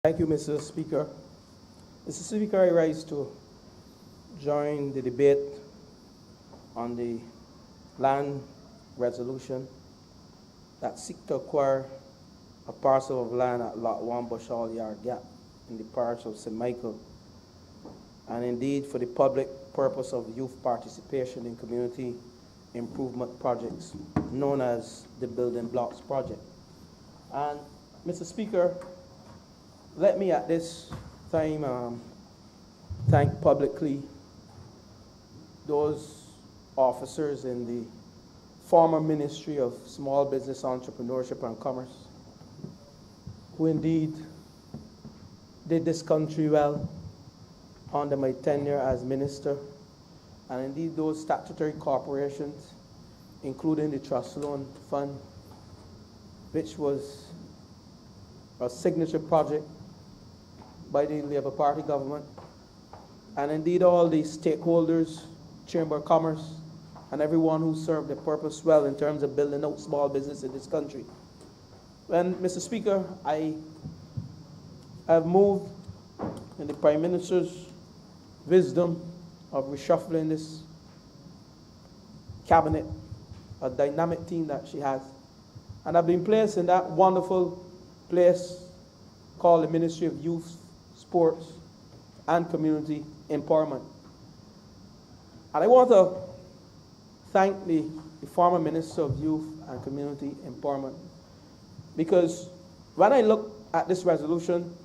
Thank you, Mr. Speaker. Mr. Speaker, I rise to join the debate on the land resolution that seeks to acquire a parcel of land at Lot 1 Bushall Yard Gap in the parish of St. Michael, and indeed for the public purpose of youth participation in community improvement projects known as the Building Blocks Project. And Mr. Speaker, let me at this time thank publicly those officers in the former Ministry of Small Business Entrepreneurship and Commerce who indeed did this country well under my tenure as minister, and indeed those statutory corporations, including the Trust Loan Fund, which was a signature project by the Labour Party government, and indeed all the stakeholders, Chamber of Commerce, and everyone who served the purpose well in terms of building out small business in this country. And Mr. Speaker, I have moved in the Prime Minister's wisdom of reshuffling this cabinet, a dynamic team that she has, and I've been placed in that wonderful place called the Ministry of Youth, Sports, and Community Empowerment. And I want to thank the former Minister of Youth and Community Empowerment, because when I look at this resolution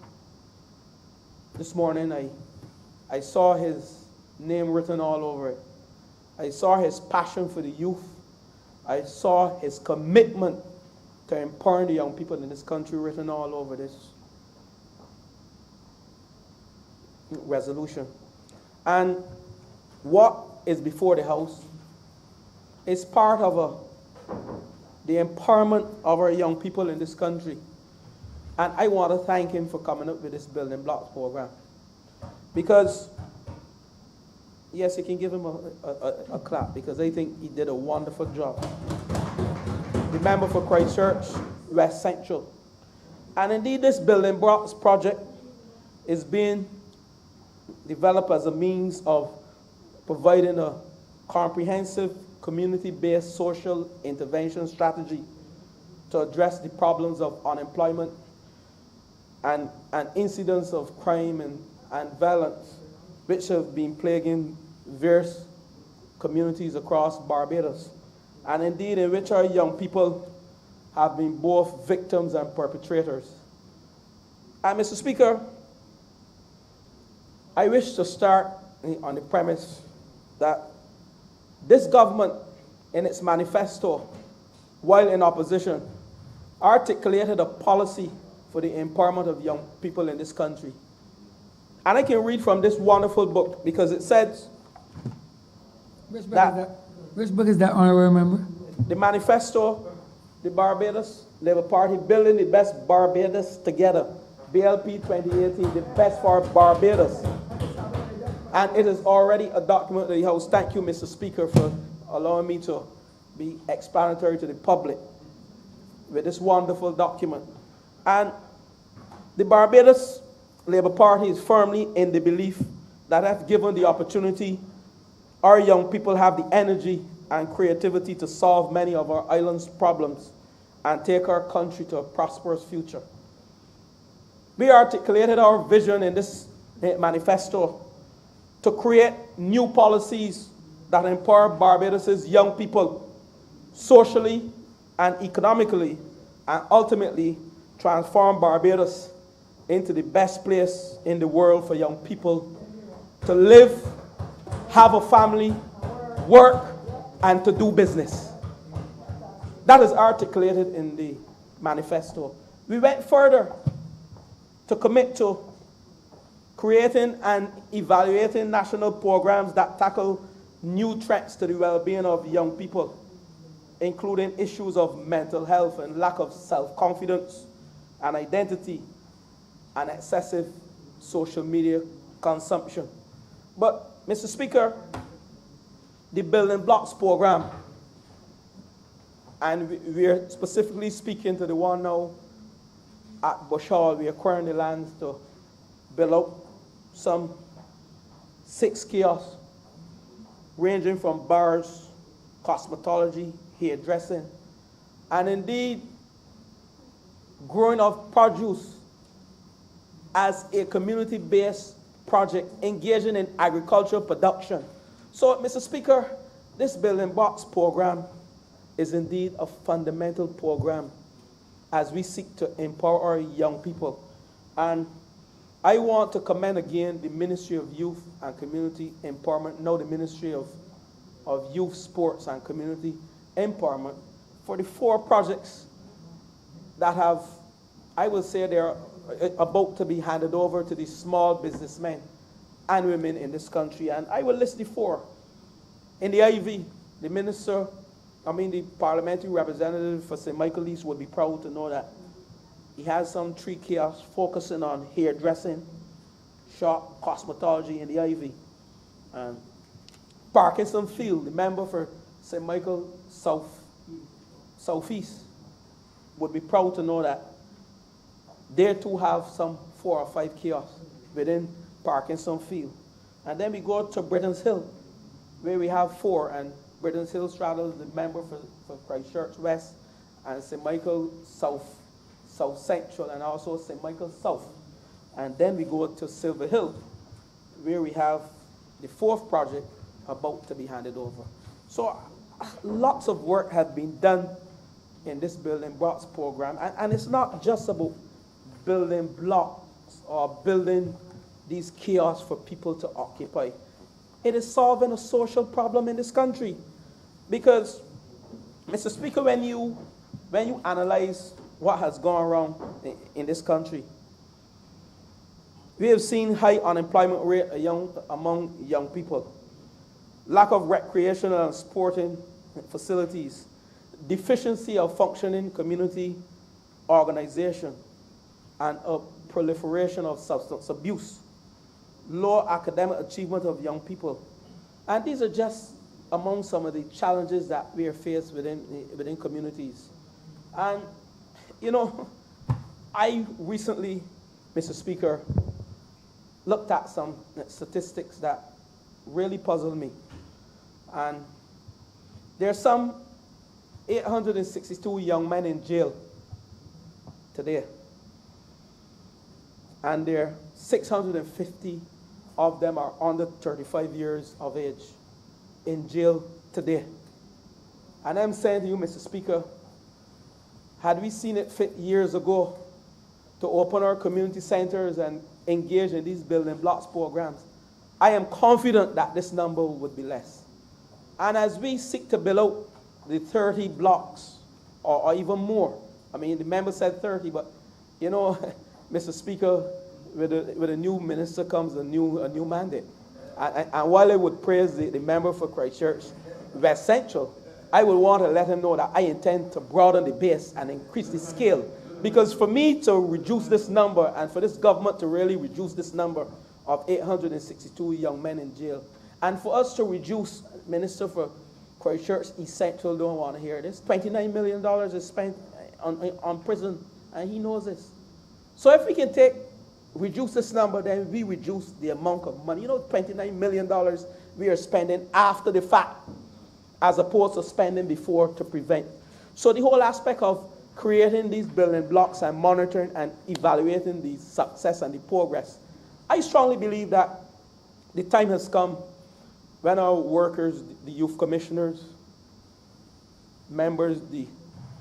this morning, I saw his name written all over it. I saw his passion for the youth. I saw his commitment to empowering the young people in this country written all over this resolution. And what is before the House is part of the empowerment of our young people in this country. And I want to thank him for coming up with this Building Blocks program. Because, yes, you can give him a clap, because I think he did a wonderful job. The member for Christchurch, West Central. And indeed, this Building Blocks project is being developed as a means of providing a comprehensive community-based social intervention strategy to address the problems of unemployment and incidents of crime and violence which have been plaguing various communities across Barbados, and indeed in which our young people have been both victims and perpetrators. And Mr. Speaker, I wish to start on the premise that this government, in its manifesto, while in opposition, articulated a policy for the empowerment of young people in this country. And I can read from this wonderful book, because it says Which book is that, honorable member? the manifesto, the Barbados Labour Party, Building the Best Barbados Together, BLP 2018, the best for Barbados. And it is already a document of the House. Thank you, Mr. Speaker, for allowing me to be explanatory to the public with this wonderful document. And the Barbados Labour Party is firmly in the belief that if given the opportunity, our young people have the energy and creativity to solve many of our island's problems and take our country to a prosperous future. We articulated our vision in this manifesto to create new policies that empower Barbados' young people socially and economically, and ultimately transform Barbados into the best place in the world for young people to live, have a family, work, and to do business. That is articulated in the manifesto. We went further to commit to creating and evaluating national programs that tackle new threats to the well-being of young people, including issues of mental health and lack of self-confidence and identity and excessive social media consumption. But, Mr. Speaker, the Building Blocks program, and we're specifically speaking to the one now at Bush Hall, we acquiring the lands to build out some 6 kiosks, ranging from bars, cosmetology, hairdressing, and indeed growing of produce as a community-based project engaging in agricultural production. So, Mr. Speaker, this Building Blocks program is indeed a fundamental program as we seek to empower our young people. And I want to commend again the Ministry of Youth and Community Empowerment, now the Ministry of Youth, Sports and Community Empowerment, for the 4 projects that have, I will say, they're about to be handed over to the small businessmen and women in this country. And I will list the 4. In the IV, the parliamentary representative for St. Michael East would be proud to know that he has some 3 kiosks focusing on hairdressing, shop, cosmetology in the IV. And Parkinson Field, the member for St. Michael Southeast, would be proud to know that they too have some 4 or 5 kiosks within Parkinson Field. And then we go to Britain's Hill, where we have 4, and Britain's Hill straddles the member for Christchurch West and St. Michael South Central, and also St. Michael South. And then we go to Silver Hill, where we have the 4th project about to be handed over. So lots of work has been done in this Building Blocks program, and it's not just about building blocks or building these kiosks for people to occupy. It is solving a social problem in this country. Because, Mr. Speaker, when you analyze what has gone wrong in this country, we have seen high unemployment rate among young people, lack of recreational and sporting facilities, deficiency of functioning community organization, and a proliferation of substance abuse, low academic achievement of young people. And these are just among some of the challenges that we are faced within communities. And, you know, I recently, Mr. Speaker, looked at some statistics that really puzzled me. And there are some 862 young men in jail today. And there are 650 of them are under 35 years of age in jail today. And I'm saying to you, Mr. Speaker, had we seen it fit years ago to open our community centers and engage in these Building Blocks programs, I am confident that this number would be less. And as we seek to build out the 30 blocks or even more, I mean, the member said 30, but you know, Mr. Speaker, with a new minister comes a new mandate. And while I would praise the member for Christchurch West Central, I would want to let him know that I intend to broaden the base and increase the scale. Because for me to reduce this number and for this government to really reduce this number of 862 young men in jail, and for us to reduce, Minister for Christchurch East Central don't want to hear this, $29 million is spent on prison, and he knows this. So if we can reduce this number, then we reduce the amount of money. You know, $29 million we are spending after the fact, as opposed to spending before to prevent. So the whole aspect of creating these building blocks and monitoring and evaluating the success and the progress, I strongly believe that the time has come when our workers, the youth commissioners, members, the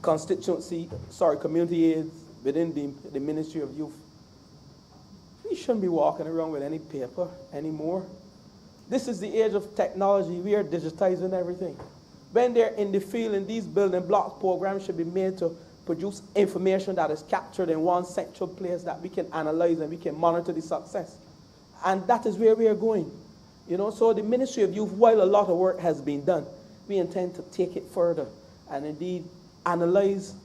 community aides within the Ministry of Youth, we shouldn't be walking around with any paper anymore. This is the age of technology. We are digitizing everything. When they're in the field, and these building block programs should be made to produce information that is captured in one central place that we can analyze and we can monitor the success. And that is where we are going. You know, so the Ministry of Youth, while a lot of work has been done, we intend to take it further and indeed analyze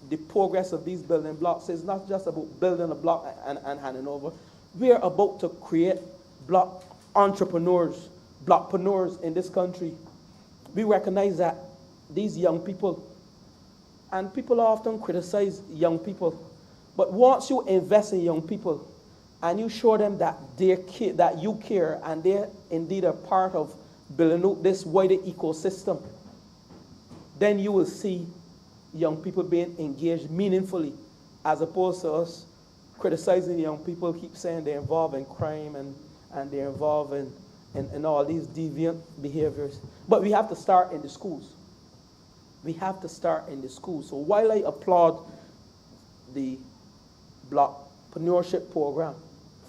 the progress of these building blocks. It's not just about building a block and handing over. We are about to create block entrepreneurs, blockpreneurs in this country. We recognize that these young people, and people often criticize young people, But once you invest in young people and you show them that that you care and they're indeed a part of building out this wider ecosystem, then you will see young people being engaged meaningfully, as opposed to us criticizing young people, keep saying they're involved in crime and they're involved in all these deviant behaviors. But we have to start in the schools. We have to start in the schools. So while I applaud the Blockpreneurship program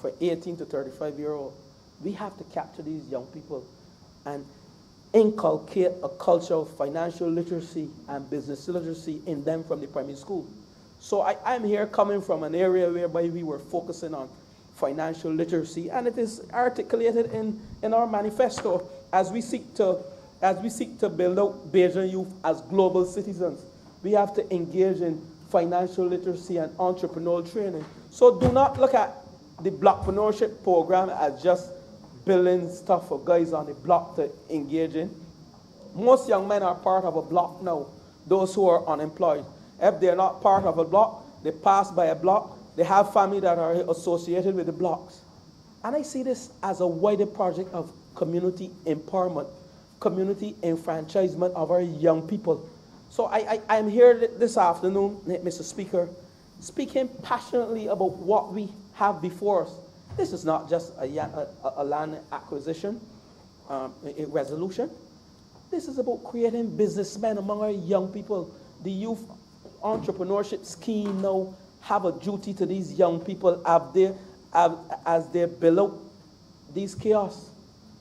for 18 to 35-year-old, we have to capture these young people and inculcate a culture of financial literacy and business literacy in them from the primary school. So I'm here coming from an area whereby we were focusing on financial literacy, and it is articulated in our manifesto as we seek to build out Bajan youth as global citizens. We have to engage in financial literacy and entrepreneurial training. So do not look at the Blockpreneurship program as just building stuff for guys on the block to engage in. Most young men are part of a block now, those who are unemployed. If they're not part of a block, they pass by a block, they have family that are associated with the blocks. And I see this as a wider project of community empowerment, community enfranchisement of our young people. So I'm here this afternoon, Mr. Speaker, speaking passionately about what we have before us. This is not just a land acquisition, a resolution. This is about creating businessmen among our young people. The youth entrepreneurship scheme now have a duty to these young people as they build out these kiosks.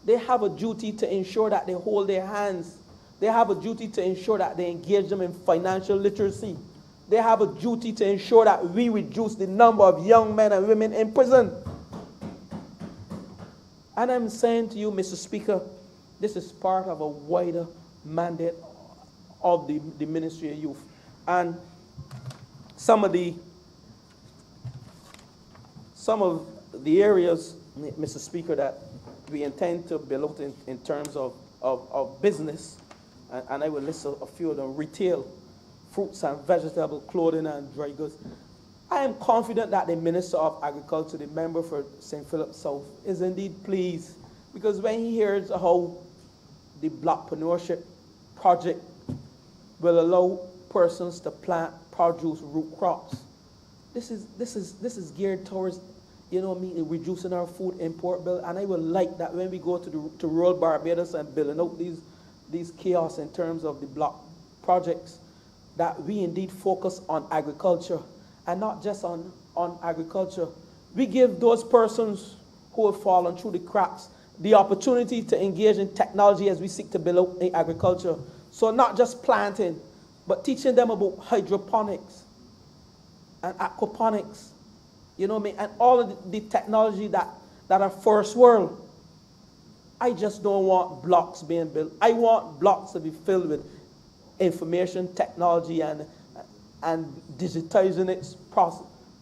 They have a duty to ensure that they hold their hands. They have a duty to ensure that they engage them in financial literacy. They have a duty to ensure that we reduce the number of young men and women in prison. And I'm saying to you, Mr. Speaker, this is part of a wider mandate of the Ministry of Youth. And some of the areas, Mr. Speaker, that we intend to build out in terms of business, and I will list a few of them: retail, fruits and vegetables, clothing and dry goods. I am confident that the Minister of Agriculture, the member for St. Philip South, is indeed pleased, because when he hears how the Blockpreneurship project will allow persons to plant produce root crops, this is geared towards, reducing our food import bill. And I would like that when we go to rural Barbados and building out these kiosks in terms of the block projects, that we indeed focus on agriculture, and not just on agriculture. We give those persons who have fallen through the cracks the opportunity to engage in technology as we seek to build out agriculture. So not just planting, but teaching them about hydroponics and aquaponics, and all of the technology that are first world. I just don't want blocks being built. I want blocks to be filled with information technology and digitizing its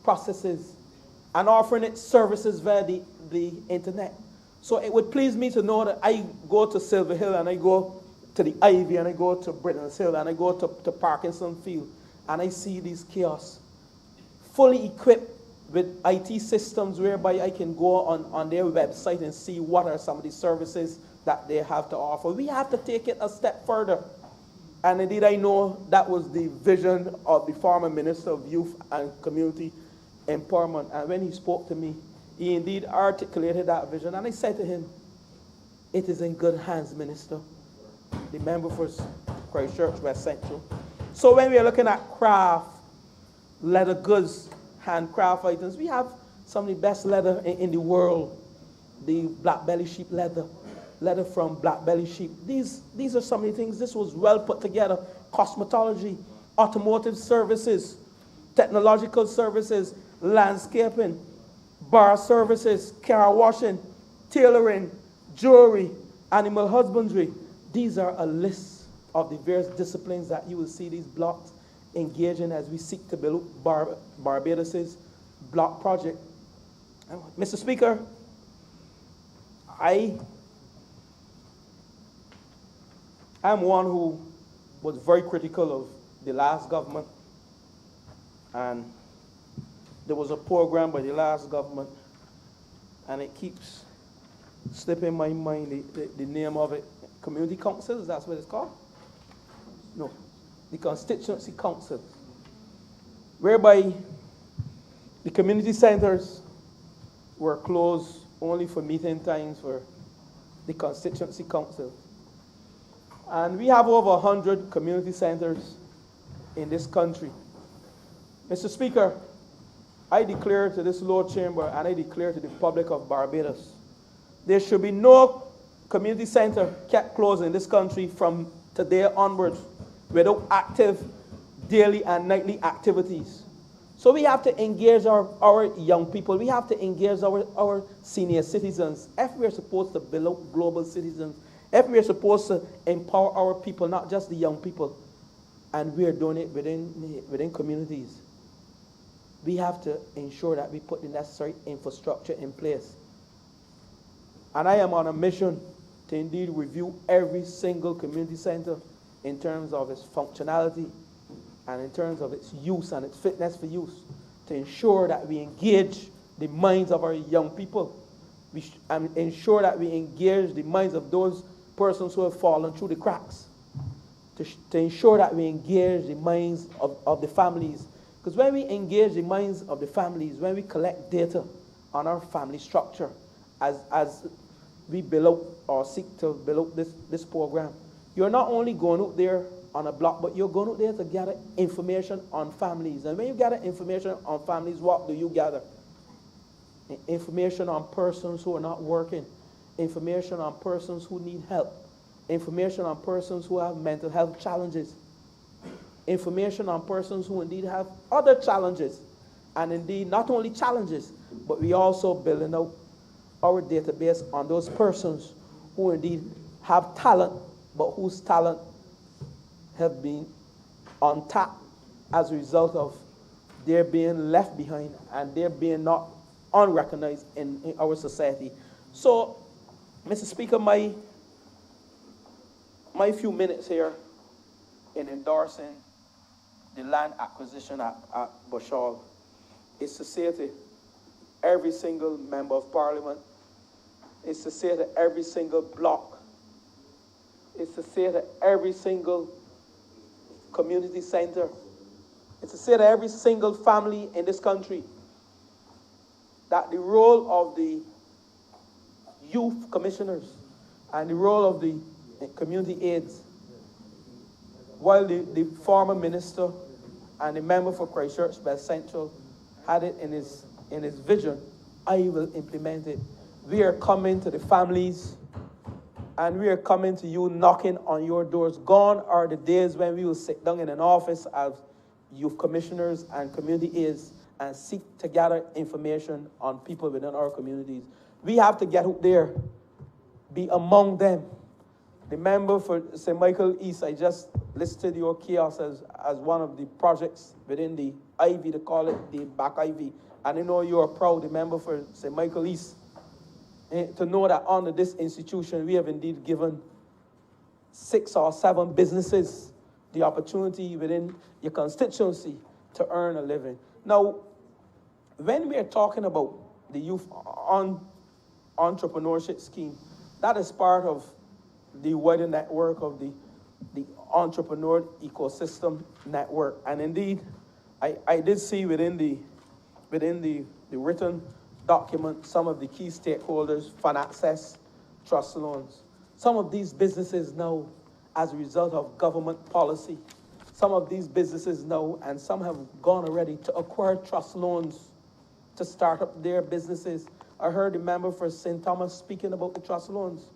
processes and offering its services via the internet. So it would please me to know that I go to Silver Hill, and I go to the Ivy, and I go to Britain's Hill, and I go to Parkinson Field, and I see these kiosks fully equipped with IT systems whereby I can go on their website and see what are some of the services that they have to offer. We have to take it a step further. And indeed, I know that was the vision of the former Minister of Youth and Community Empowerment. And when he spoke to me, he indeed articulated that vision. And I said to him, it is in good hands, Minister. The member for Christchurch West Central. So when we are looking at craft, leather goods, handcraft items, we have some of the best leather in the world. The black belly sheep leather from black belly sheep. These are some of the things. This was well put together. Cosmetology, automotive services, technological services, landscaping, bar services, car washing, tailoring, jewelry, animal husbandry. These are a list of the various disciplines that you will see these blocks engaging as we seek to build Barbados' block project. Mr. Speaker, I am one who was very critical of the last government, and there was a program by the last government, and it keeps slipping my mind, the name of it. Community councils, that's what it's called? No, the constituency councils, whereby the community centers were closed only for meeting times for the constituency council. And we have over 100 community centers in this country. Mr. Speaker, I declare to this Lord Chamber and I declare to the public of Barbados, there should be no community center kept closed in this country from today onwards without active daily and nightly activities. So we have to engage our young people. We have to engage our senior citizens. If we're supposed to build up global citizens, if we're supposed to empower our people, not just the young people, and we're doing it within communities, we have to ensure that we put the necessary infrastructure in place. And I am on a mission to indeed review every single community center in terms of its functionality and in terms of its use and its fitness for use, to ensure that we engage the minds of our young people, and ensure that we engage the minds of those persons who have fallen through the cracks, to ensure that we engage the minds of the families. Because when we engage the minds of the families, when we collect data on our family structure, as we build up or seek to build up this program, you're not only going out there on a block, but you're going out there to gather information on families. And when you gather information on families, what do you gather? Information on persons who are not working, information on persons who need help, information on persons who have mental health challenges, information on persons who indeed have other challenges, and indeed not only challenges, but we also building out our database on those persons who indeed have talent, but whose talent have been untapped as a result of their being left behind and their being not unrecognized in our society. So, Mr. Speaker, my few minutes here in endorsing the land acquisition at Bushall is to say to every single member of parliament, is to say to every single block, is to say to every single community center, is to say to every single family in this country that the role of the youth commissioners and the role of the community aides, while the former minister and the member for Christchurch West Central had it in his vision, I will implement it. We are coming to the families and we are coming to you, knocking on your doors. Gone are the days when we will sit down in an office as youth commissioners and community aides and seek to gather information on people within our communities. We have to get out there, be among them. The member for St. Michael East, I just listed your kiosk as one of the projects within the Ivy, they call it the Back Ivy. And I know you are proud, the member for St. Michael East, to know that under this institution, we have indeed given 6 or 7 businesses the opportunity within your constituency to earn a living. Now, when we are talking about the youth entrepreneurship scheme, that is part of the wider network of the entrepreneur ecosystem network. And indeed, I did see within the written document some of the key stakeholders, Fund Access, Trust Loans. Some of these businesses now, as a result of government policy, some of these businesses now, and some have gone already to acquire trust loans to start up their businesses. I heard the member for St. Thomas speaking about the trust loans.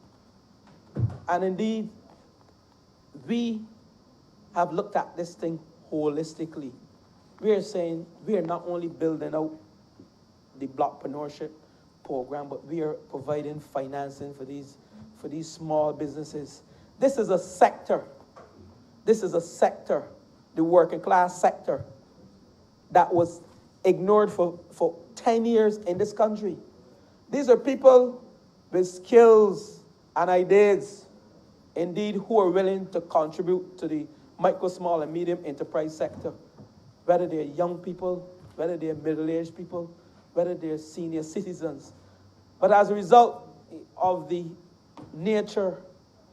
And indeed, we have looked at this thing holistically. We are saying we are not only building out the blockpreneurship program, but we are providing financing for these small businesses. This is a sector, the working class sector, that was ignored for 10 years in this country. These are people with skills and ideas, indeed, who are willing to contribute to the micro, small, and medium enterprise sector, whether they're young people, whether they're middle-aged people, whether they're senior citizens. But as a result of the nature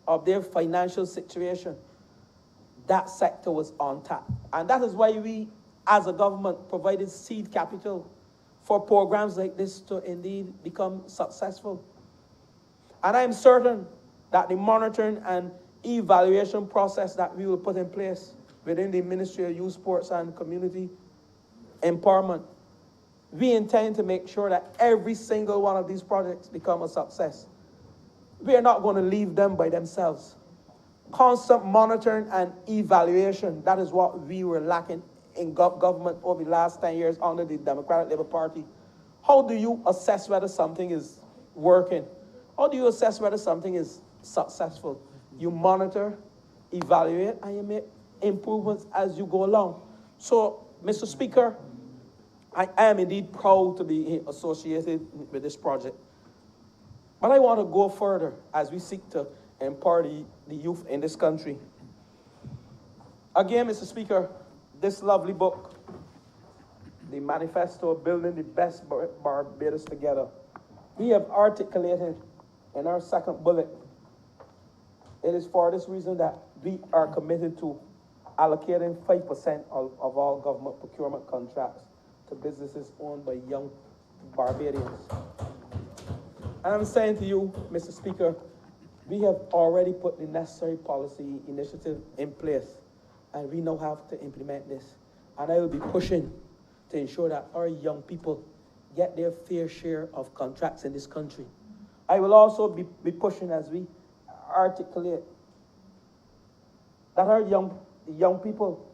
of their financial situation, that sector was untapped. And that is why we, as a government, provided seed capital for programs like this to indeed become successful. And I'm certain that the monitoring and evaluation process that we will put in place within the Ministry of Youth, Sports and Community Empowerment, we intend to make sure that every single one of these projects become a success. We are not going to leave them by themselves. Constant monitoring and evaluation, that is what we were lacking in government over the last 10 years under the Democratic Labour Party. How do you assess whether something is working? How do you assess whether something is successful? You monitor, evaluate, and you make improvements as you go along. So, Mr. Speaker, I am indeed proud to be associated with this project. But I want to go further as we seek to empower the youth in this country. Again, Mr. Speaker, this lovely book, the Manifesto Building the Best Barbados Together, we have articulated in our second bullet. It is for this reason that we are committed to allocating 5% of all government procurement contracts to businesses owned by young Barbadians. And I'm saying to you, Mr. Speaker, we have already put the necessary policy initiative in place, and we now have to implement this. And I will be pushing to ensure that our young people get their fair share of contracts in this country. I will also be pushing as we articulate that our young people,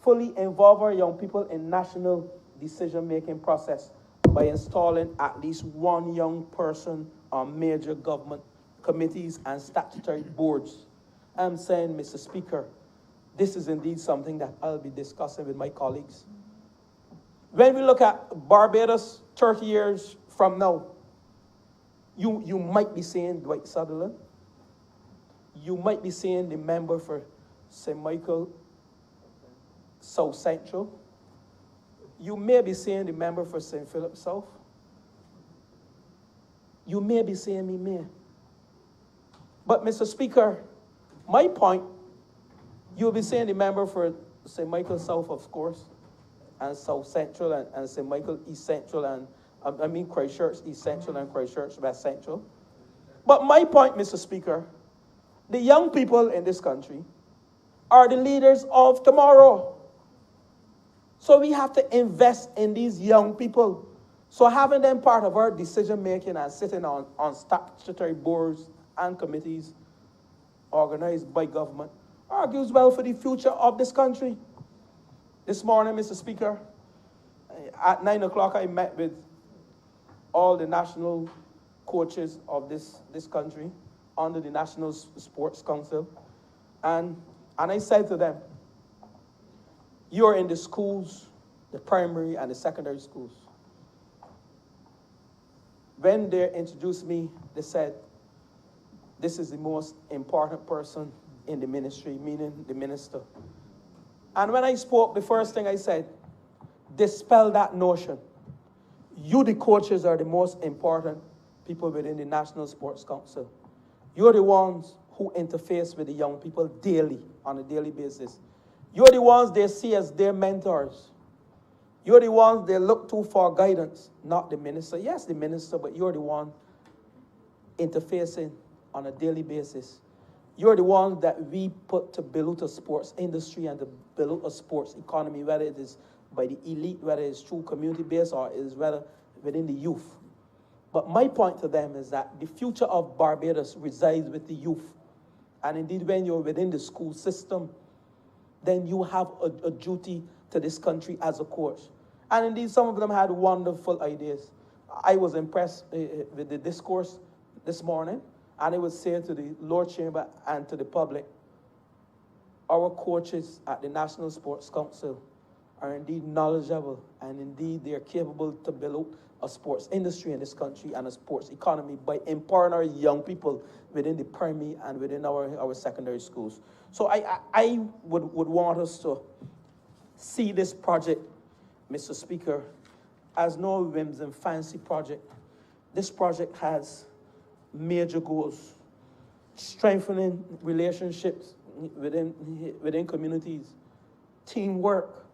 fully involve our young people in national decision-making process by installing at least one young person on major government committees and statutory boards. I'm saying, Mr. Speaker, this is indeed something that I'll be discussing with my colleagues. When we look at Barbados 30 years from now, you might be seeing Dwight Sutherland. You might be seeing the member for St. Michael South Central. You may be seeing the member for St. Philip South. You may be seeing me mayor. But, Mr. Speaker, my point, you'll be seeing the member for St. Michael South, of course, and South Central, and St. Michael East Central, and Christchurch East Central and Christchurch West Central. But my point, Mr. Speaker, the young people in this country are the leaders of tomorrow. So we have to invest in these young people. So having them part of our decision-making and sitting on statutory boards and committees organized by government argues well for the future of this country. This morning, Mr. Speaker, at 9 o'clock, I met with all the national coaches of this country under the National Sports Council. And I said to them, you're in the schools, the primary and the secondary schools. When they introduced me, they said, this is the most important person in the ministry, meaning the minister. And when I spoke, the first thing I said, dispel that notion. You, the coaches, are the most important people within the National Sports Council. You're the ones who interface with the young people daily, on a daily basis. You're the ones they see as their mentors. You're the ones they look to for guidance, not the minister. Yes, the minister, but you're the one interfacing on a daily basis. You're the ones that we put to build a sports industry and to build a sports economy, whether it is by the elite, whether it's through community-based or is whether within the youth. But my point to them is that the future of Barbados resides with the youth. And indeed, when you're within the school system, then you have a duty to this country as a coach. And indeed, some of them had wonderful ideas. I was impressed with the discourse this morning, and I would say to the Lord Chamber and to the public, our coaches at the National Sports Council are indeed knowledgeable, and indeed they are capable to build a sports industry in this country and a sports economy by empowering our young people within the primary and within our secondary schools. So I would want us to see this project Mr. Speaker, as no whims and fancy project, this project has major goals: strengthening relationships within communities, teamwork.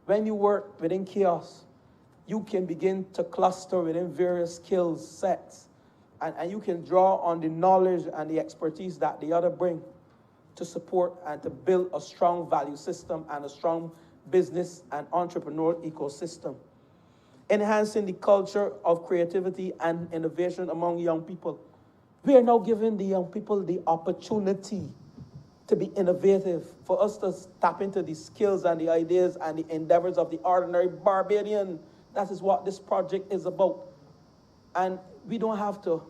When you work within chaos, you can begin to cluster within various skills sets, and you can draw on the knowledge and the expertise that the other bring to support and to build a strong value system and a strong business and entrepreneurial ecosystem. Enhancing the culture of creativity and innovation among young people. We are now giving the young people the opportunity to be innovative, for us to tap into the skills and the ideas and the endeavors of the ordinary Barbadian. That is what this project is about. And we don't have to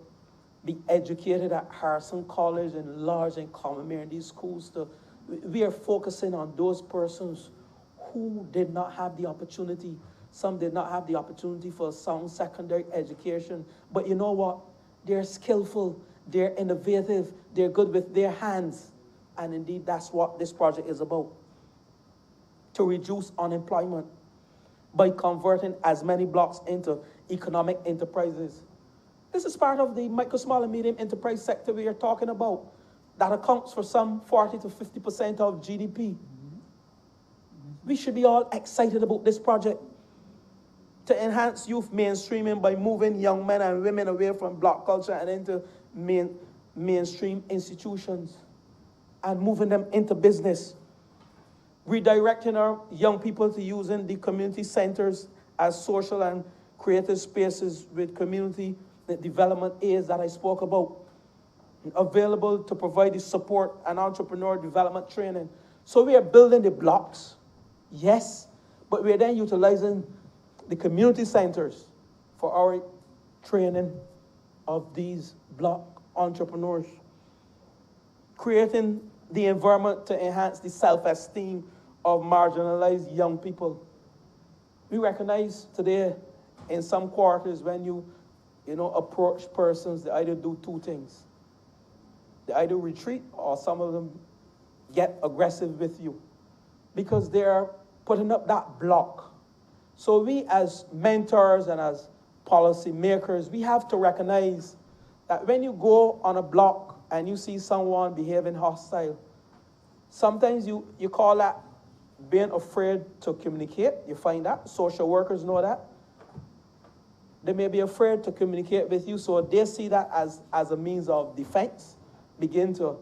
be educated at Harrison College and Lodge and Commonwealth in these schools. We are focusing on those persons who did not have the opportunity. Some did not have the opportunity for a sound secondary education. But you know what? They're skillful, they're innovative, they're good with their hands. And indeed, that's what this project is about. To reduce unemployment by converting as many blocks into economic enterprises. This is part of the micro, small, and medium enterprise sector we are talking about that accounts for some 40 to 50% of GDP. We should be all excited about this project to enhance youth mainstreaming by moving young men and women away from block culture and into mainstream institutions and moving them into business. Redirecting our young people to using the community centers as social and creative spaces with community development aids that I spoke about, available to provide the support and entrepreneur development training. So we are building the blocks, yes, but we are then utilizing the community centers for our training of these block entrepreneurs. Creating the environment to enhance the self-esteem of marginalized young people. We recognize today in some quarters when you approach persons, they either do two things. They either retreat or some of them get aggressive with you because they're putting up that block. So we as mentors and as policy makers, we have to recognize that when you go on a block and you see someone behaving hostile, sometimes you call that being afraid to communicate. You find that. Social workers know that. They may be afraid to communicate with you, so they see that as a means of defense, begin to,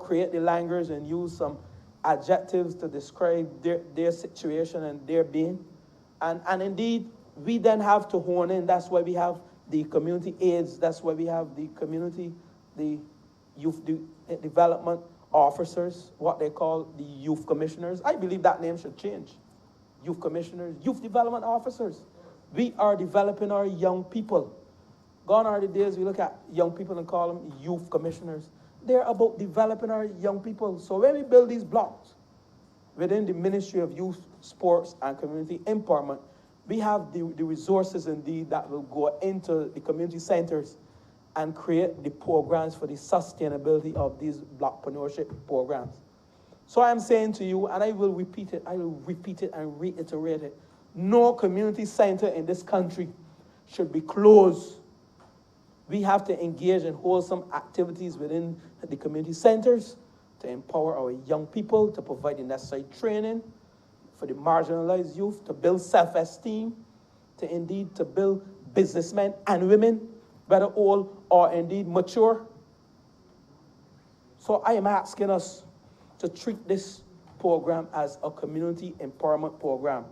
create the language and use some adjectives to describe their situation and their being. And indeed, we then have to hone in. That's why we have the community aids. That's why we have the youth development officers, what they call the youth commissioners. I believe that name should change. Youth commissioners, youth development officers. We are developing our young people. Gone are the days we look at young people and call them youth commissioners. They're about developing our young people. So when we build these blocks within the Ministry of Youth, Sports, and Community Empowerment, we have the resources indeed that will go into the community centers and create the programs for the sustainability of these blockpreneurship programs. So I am saying to you, and I will repeat it and reiterate it, no community center in this country should be closed. We have to engage in wholesome activities within the community centers to empower our young people, to provide the necessary training for the marginalized youth, to build self-esteem, to build businessmen and women, whether old or indeed mature. So I am asking us to treat this program as a community empowerment program.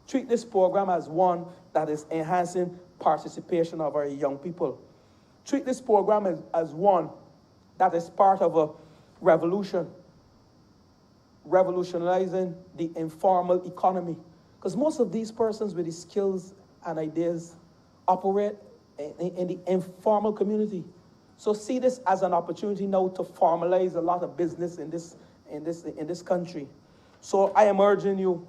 Treat this program as one that is enhancing participation of our young people. Treat this program as one that is part of a revolution, revolutionizing the informal economy. Because most of these persons with the skills and ideas operate in the informal community. So see this as an opportunity now to formalize a lot of business in this country. So I am urging you,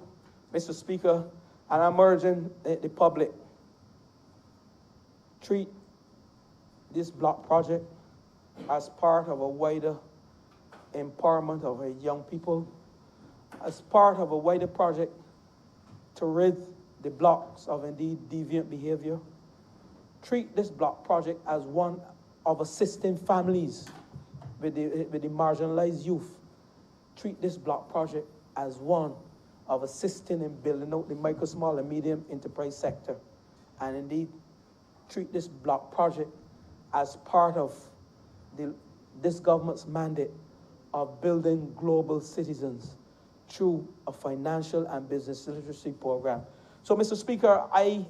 Mr. Speaker, and I'm urging the public, treat this block project as part of a wider empowerment of our young people, as part of a wider project to rid the blocks of indeed deviant behavior. Treat this block project as one of assisting families with the marginalized youth. Treat this block project as one of assisting in building out the micro, small, and medium enterprise sector. And indeed, treat this block project as part of this government's mandate of building global citizens through a financial and business literacy program. So, Mr. Speaker, I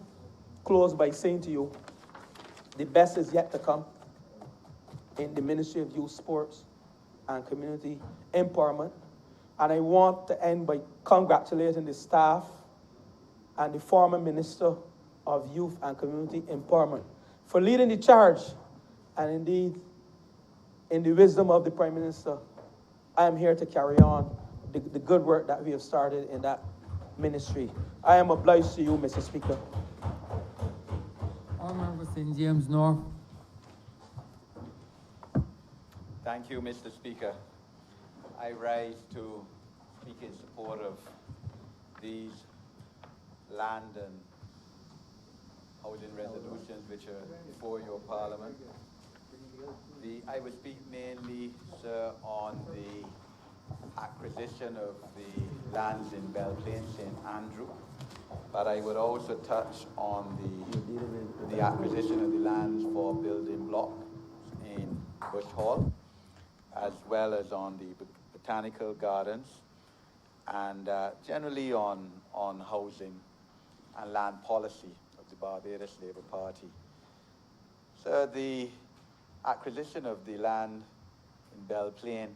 close by saying to you, the best is yet to come in the Ministry of Youth, Sports, and Community Empowerment. And I want to end by congratulating the staff and the former Minister of Youth and Community Empowerment for leading the charge. And indeed, in the wisdom of the Prime Minister, I am here to carry on the good work that we have started in that ministry. I am obliged to you, Mr. Speaker. Honorable St. James North. Thank you, Mr. Speaker. I rise to speak in support of these land and housing resolutions which are before your Parliament. I will speak mainly, sir, on the acquisition of the lands in Belplain, St. Andrew, but I would also touch on the acquisition of the lands for building blocks in Bush Hall, as well as on the botanical gardens, and generally on housing and land policy of the Barbados Labour Party. So the acquisition of the land in Belplain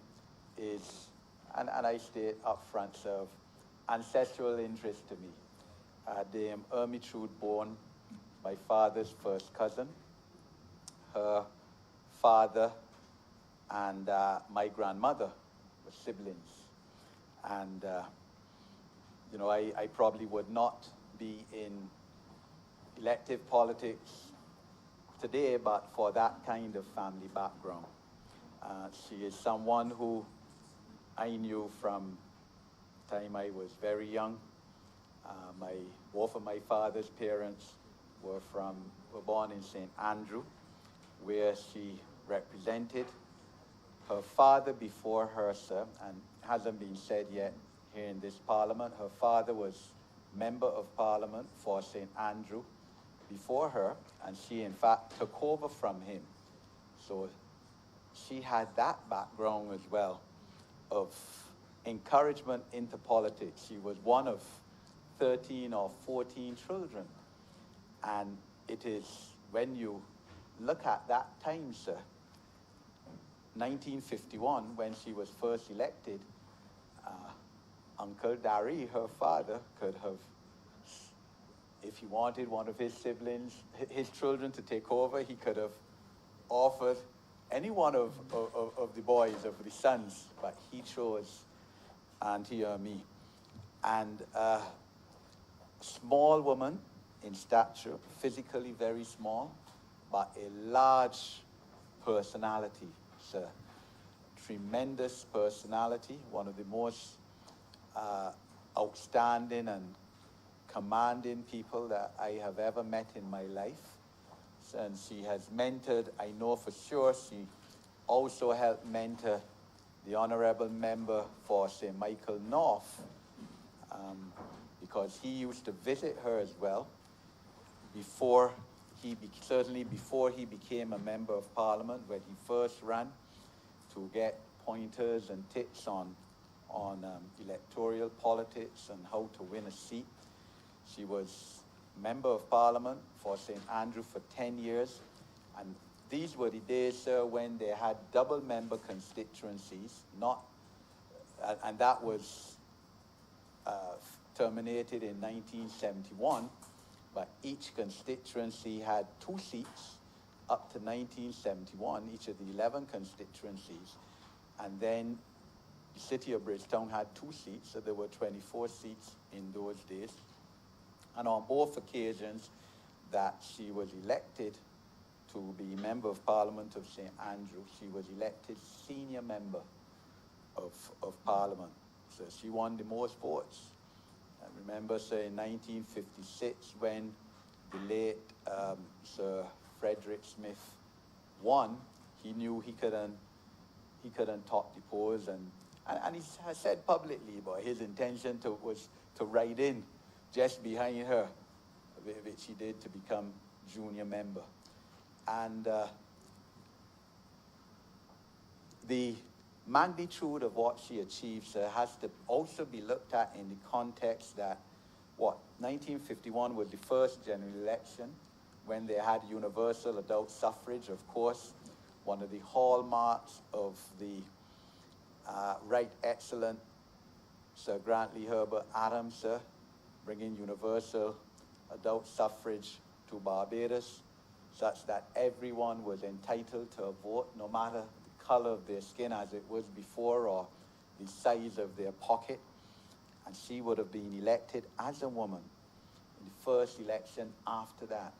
is, and I state up front, sir, of ancestral interest to me. Dame Ermintrude Bourne, my father's first cousin, her father and my grandmother were siblings. And, you know, I probably would not be in elective politics today, but for that kind of family background. She is someone who I knew from the time I was very young. Both of my father's parents were born in St. Andrew, where she represented. Her father before her, sir, and hasn't been said yet here in this Parliament, her father was Member of Parliament for St. Andrew before her, and she in fact took over from him. So she had that background as well of encouragement into politics. She was one of 13 or 14 children. And it is, when you look at that time, sir, 1951, when she was first elected, Uncle Dari, her father, could have, if he wanted one of his siblings, his children to take over, he could have offered any one of the boys, of the sons, but he chose Auntie Ermi. And small woman in stature, physically very small, but a large personality, sir. Tremendous personality, one of the most outstanding and commanding people that I have ever met in my life. And she has mentored, I know for sure, she also helped mentor the Honorable Member for St. Michael North, because he used to visit her as well certainly before he became a Member of Parliament, when he first ran, to get pointers and tips on electoral politics and how to win a seat. She was Member of Parliament for St. Andrew for 10 years, and these were the days, sir, when they had double member constituencies, and that was terminated in 1971, but each constituency had 2 seats up to 1971, each of the 11 constituencies, and then the city of Bridgetown had 2 seats, so there were 24 seats in those days. And on both occasions that she was elected to be Member of Parliament of St. Andrew, she was elected Senior Member of Parliament. So she won the most votes remember, sir, in 1956 when the late Sir Frederick Smith won, he knew he couldn't top the polls, and he has said publicly about his intention was to ride in just behind her, which he did to become junior member. And the magnitude of what she achieved, sir, has to also be looked at in the context that, 1951 was the first general election when they had universal adult suffrage, of course, one of the hallmarks of the Right Excellent Sir Grantley Herbert Adams, sir, bringing universal adult suffrage to Barbados, such that everyone was entitled to a vote, no matter the color of their skin as it was before or the size of their pocket. And she would have been elected as a woman in the first election after that,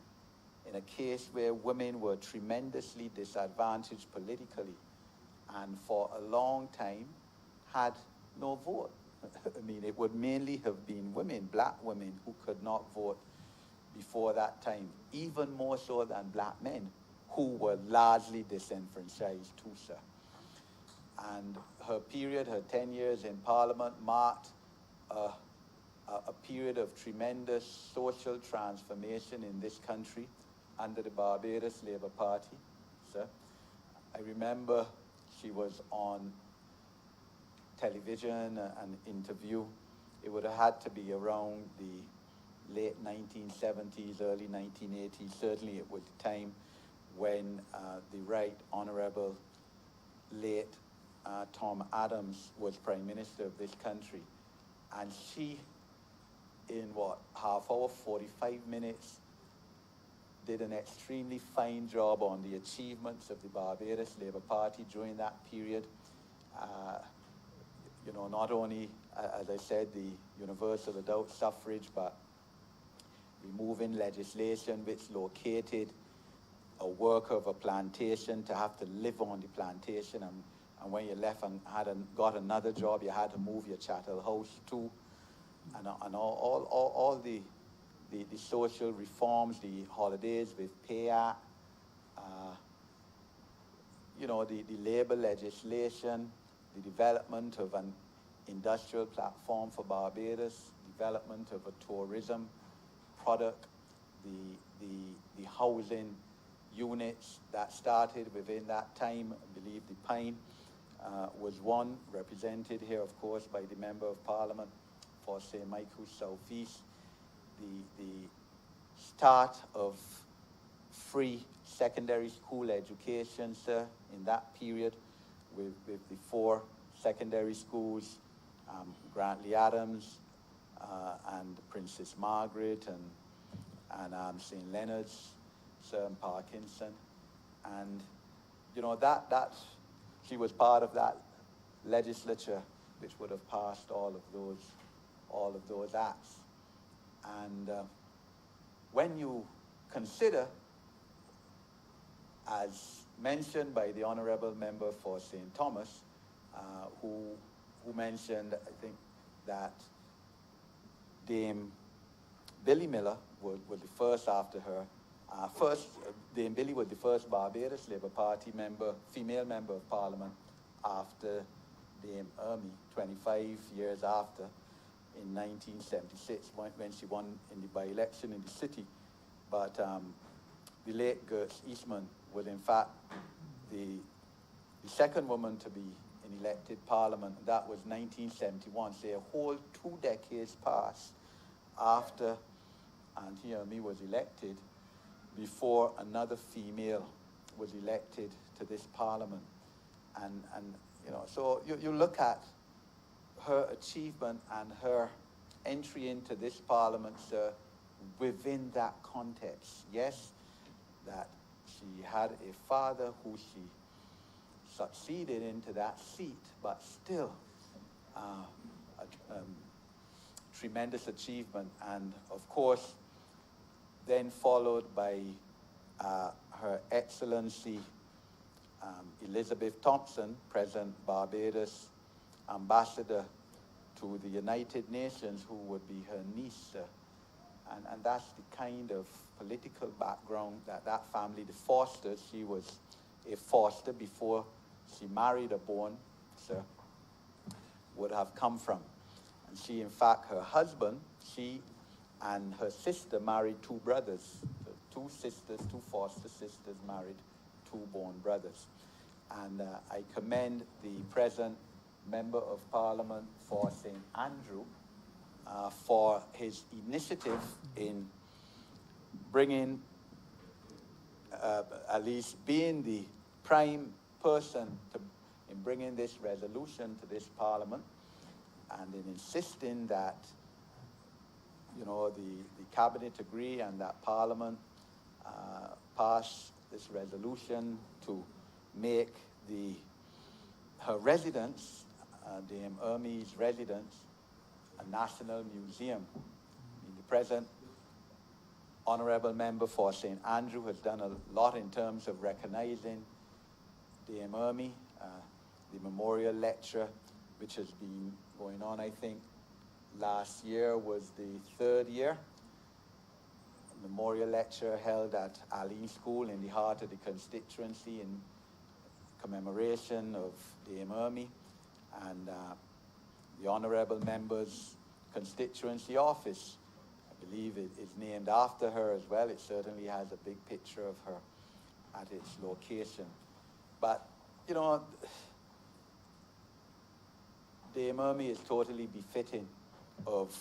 in a case where women were tremendously disadvantaged politically and for a long time had no vote. I mean, it would mainly have been women, black women, who could not vote before that time, even more so than black men, who were largely disenfranchised too, sir. And her period, her 10 years in Parliament, marked a period of tremendous social transformation in this country under the Barbados Labour Party, sir. I remember she was on television, an interview. It would have had to be around the late 1970s, early 1980s. Certainly it was the time when the Right Honourable late Tom Adams was Prime Minister of this country. And she, in half hour, 45 minutes, did an extremely fine job on the achievements of the Barbados Labour Party during that period. Not only, as I said, the universal adult suffrage, but removing legislation which located a worker of a plantation to have to live on the plantation, and when you left and got another job, you had to move your chattel house too, and all the social reforms, the holidays with pay act, the labor legislation, the development of an industrial platform for Barbados, development of a tourism product, the housing units that started within that time. I believe the Pine was one, represented here, of course, by the Member of Parliament for St. Michael's Southeast. The start of free secondary school education, sir, in that period with the 4 secondary schools, Grantley Adams and Princess Margaret and St. Leonard's, sir, and Parkinson. And, that she was part of that legislature which would have passed all of those acts. And when you consider, as mentioned by the Honourable Member for St. Thomas, who mentioned, I think, that Dame Billy Miller was the first after her. Dame Billy was the first Barbados Labour Party member, female member of Parliament, after Dame Ermey, 25 years after, in 1976, when she won in the by-election in the city. But the late Gertz Eastman was, in fact, the second woman to be in elected Parliament. That was 1971. So a whole 2 decades passed after Auntie Ermey was elected before another female was elected to this Parliament. And so you look at her achievement and her entry into this Parliament, sir, within that context. Yes, that she had a father who she succeeded into that seat, but still a tremendous achievement. And of course, then followed by Her Excellency Elizabeth Thompson, present Barbados Ambassador to the United Nations, who would be her niece, sir. And that's the kind of political background that that family, the Fosters, she was a Foster before she married a Bourne, sir, would have come from. And she, in fact, her husband, she and her sister married two brothers. So two sisters, two Foster sisters married two Bourne brothers. And I commend the present Member of Parliament for St. Andrew for his initiative in bringing, at least being the prime person in bringing this resolution to this Parliament, and in insisting that, you know, the Cabinet agree and that Parliament pass this resolution to make her residence, Dame Ermey's residence, a national museum. The present Honourable Member for St. Andrew has done a lot in terms of recognizing Dame Ermey. The memorial lecture, which has been going on, I think, last year was the 3rd year. A memorial lecture held at Alene School in the heart of the constituency in commemoration of Dame Ermey, and the Honourable Member's constituency office, I believe it is named after her as well. It certainly has a big picture of her at its location. But, you know, Dame Ermey is totally befitting of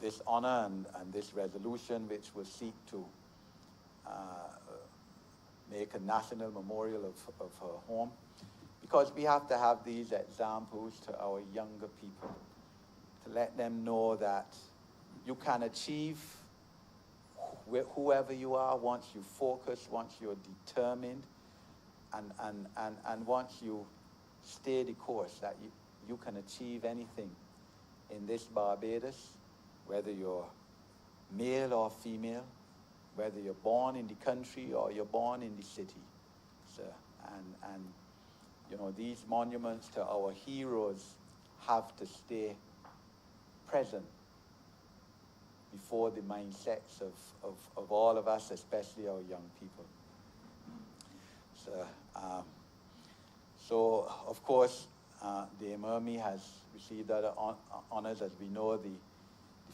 this honor and this resolution, which will seek to make a national memorial of her home, because we have to have these examples to our younger people, to let them know that you can achieve whoever you are once you focus, once you're determined, and once you stay the course, that you can achieve anything in this Barbados, whether you're male or female, whether you're born in the country or you're born in the city, sir. And you know, these monuments to our heroes have to stay present before the mindsets of all of us, especially our young people. So of course, Dame Ermey has received other honors. As we know, the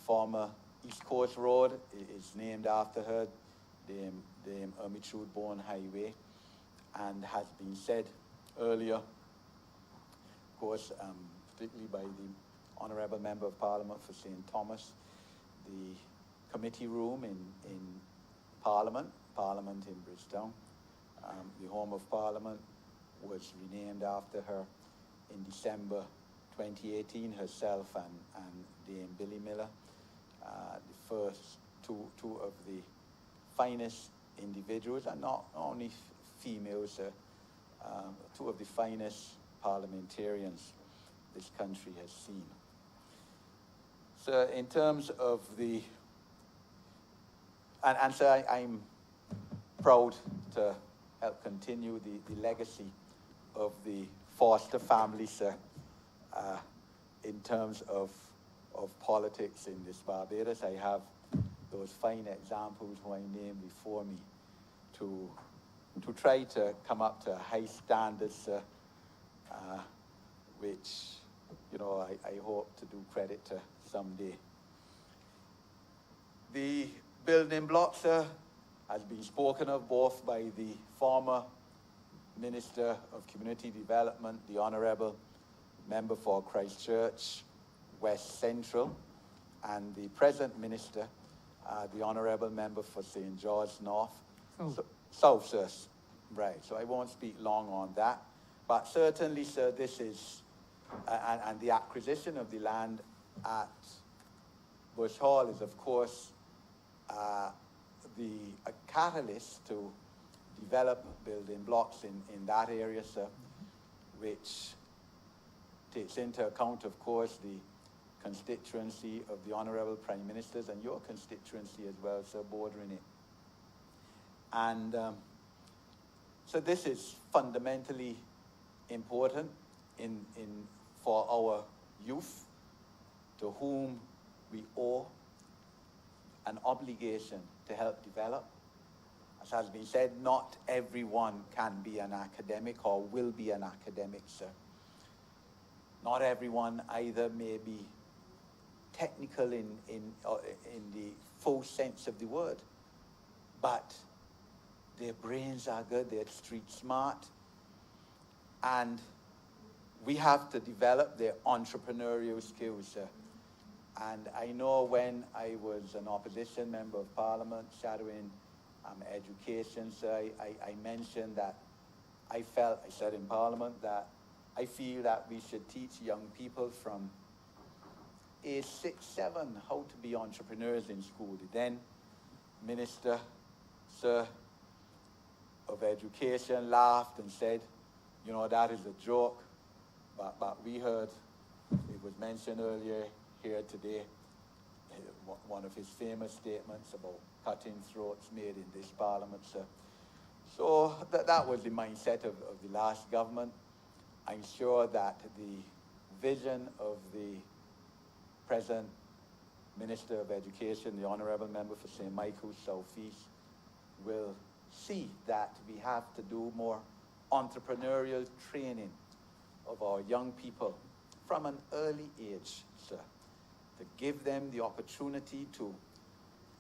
former East Coast Road is named after her, Dame Ermeytrude Bourne Highway, and has been said earlier, of course, particularly by the Honourable Member of Parliament for St. Thomas, the committee room in Parliament in Bridgetown, the home of Parliament, was renamed after her in December 2018, herself and Dame Billy Miller, the first two of the finest individuals, and not only females, two of the finest parliamentarians this country has seen. So in terms of so I'm proud to help continue the legacy of the Foster family, sir, in terms of politics in this Barbados. I have those fine examples who I named before me to try to come up to a high standard, sir, which, you know, I hope to do credit to someday. The building blocks, sir, has been spoken of both by the former Minister of Community Development, the Honourable Member for Christchurch West Central, and the present Minister, the Honourable Member for St. George North. South, sir. Right, so I won't speak long on that. But certainly, sir, this is, and the acquisition of the land at Bush Hall is, of course, a catalyst to develop building blocks in that area, sir, which takes into account, of course, the constituency of the Honourable Prime Ministers and your constituency as well, sir, bordering it. And so this is fundamentally important for our youth to whom we owe an obligation to help develop. As has been said, not everyone can be an academic or will be an academic, sir. Not everyone either may be technical in the full sense of the word, but their brains are good, they're street smart, and we have to develop their entrepreneurial skills, sir. And I know when I was an opposition member of parliament shadowing education, sir, I mentioned that I said in parliament that I feel that we should teach young people from age 6, 7 how to be entrepreneurs in school. The then Minister, sir, of Education laughed and said, you know, that is a joke. But we heard, it was mentioned earlier here today, one of his famous statements about cutting throats made in this parliament, sir. So that was the mindset of the last government. I'm sure that the vision of the present Minister of Education, the Honourable Member for St. Michael's South East, will see that we have to do more entrepreneurial training of our young people from an early age, sir, to give them the opportunity to